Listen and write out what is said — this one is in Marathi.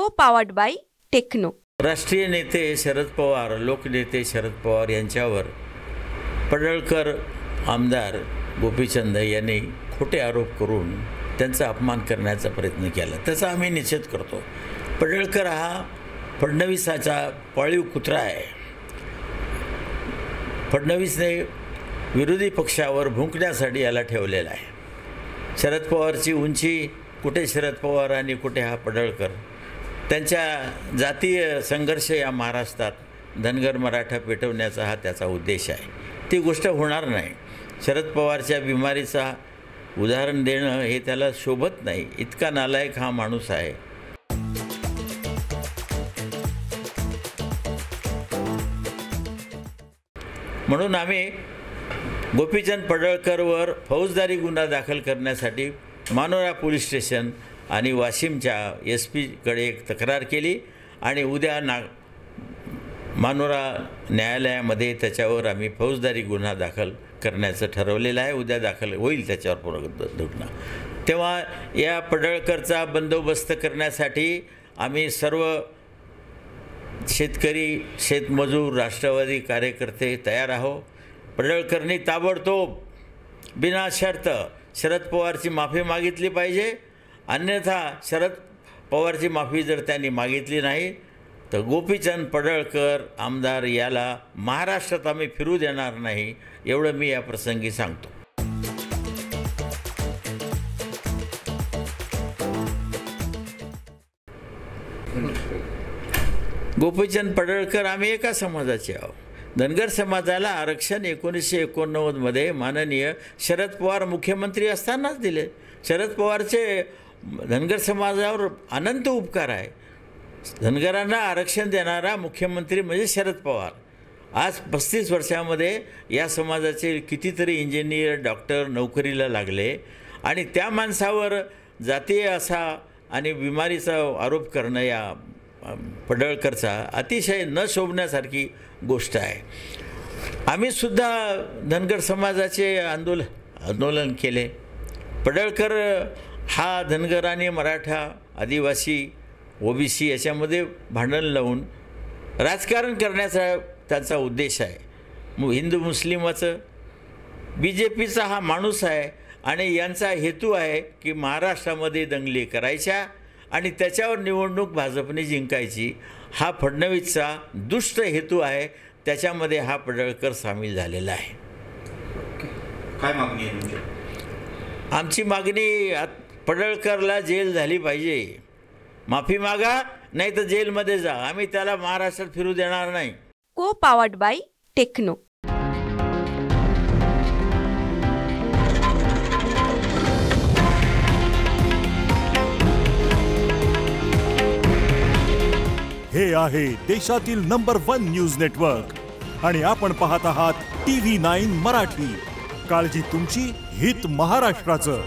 Co-powered by techno. राष्ट्रीय नेते शरद पवार, लोकनेते शरद पवार यांच्यावर पडळकर आमदार गोपीचंद यांनी खोटे आरोप करून त्यांचा अपमान करण्याचा प्रयत्न केला, त्याचा आम्ही निषेध करतो। पडळकर हा फडणवीसाचा पाळीव कुत्रा आहे। फडणवीसने विरोधी पक्षावर भुंकण्यासाठी याला ठेवलेला आहे। शरद पवारची उंची कुठे शरद पवार आणि कुठे हा पडळकर। त्यांच्या जातीय संघर्ष या महाराष्ट्रात धनगर मराठा पेटवण्याचा हा त्याचा उद्देश आहे। ती गोष्ट होणार नाही। शरद पवारच्या बिमारीचा उदाहरण देणं हे त्याला शोभत नाही, इतका नालायक हा माणूस आहे। म्हणून आम्ही गोपीचंद पडळकरवर फौजदारी गुन्हा दाखल करण्यासाठी मानोरा पोलीस स्टेशन आणि वाशिमच्या SP-कडे एक तक्रार केली आणि उद्या मानोरा न्यायालयामध्ये त्याच्यावर आम्ही फौजदारी गुन्हा दाखल करण्याचं ठरवलेलं आहे। उद्या दाखल होईल त्याच्यावर गुन्हा। तेव्हा या पडळकरचा बंदोबस्त करण्यासाठी आम्ही सर्व शेतकरी, शेतमजूर, राष्ट्रवादी कार्यकर्ते तयार आहोत। पडळकरनी ताबडतोब बिना शर्त शरद पवारची माफी मागितली पाहिजे, अन्यथा शरद पवारची माफी जर त्यांनी मागितली नाही तर गोपीचंद पडळकर आमदार याला महाराष्ट्रात आम्ही फिरू देणार नाही, एवढं मी या प्रसंगी सांगतो। गोपीचंद पडळकर आम्ही एका समाजाचे आहोत। धनगर समाजाला आरक्षण 1989 मध्ये माननीय शरद पवार मुख्यमंत्री असतानाच दिले। शरद पवारचे धनगर समाजावर अनंत उपकार आहे। धनगरांना आरक्षण देणारा मुख्यमंत्री म्हणजे शरद पवार। आज 35 वर्षामध्ये या समाजाचे कितीतरी इंजिनियर, डॉक्टर नोकरीला लागले आणि त्या माणसावर जातीय असा आणि बिमारीचा आरोप करणं या पडळकरचा अतिशय न शोभण्यासारखी गोष्ट आहे। आम्ही सुद्धा धनगर समाजाचे आंदोलन केले। पडळकर हा धनगर आणि मराठा, आदिवासी, OBC याच्यामध्ये भांडण लावून राजकारण करण्याचा त्याचा उद्देश आहे। हिंदू मुस्लिमाचं BJPचा हा माणूस आहे आणि यांचा हेतू आहे की महाराष्ट्रामध्ये दंगली करायच्या आणि त्याच्यावर निवडणूक भाजपने जिंकायची। हा फडणवीसचा दुष्ट हेतू आहे, त्याच्यामध्ये हा पडळकर सामील झालेला आहे। काय मागणी आहे तुमची? आमची मागणी पडळकरला जेल झाली पाहिजे। माफी मागा, नाही तर जेलमध्ये जा। आम्ही त्याला महाराष्ट्रात फिरू देणार नाही। Co-powered by techno. हे आहे देशातील नंबर 1 न्यूज नेटवर्क आणि आपण पाहत आहात TV9 मराठी। काळजी तुमची, हित महाराष्ट्राचं।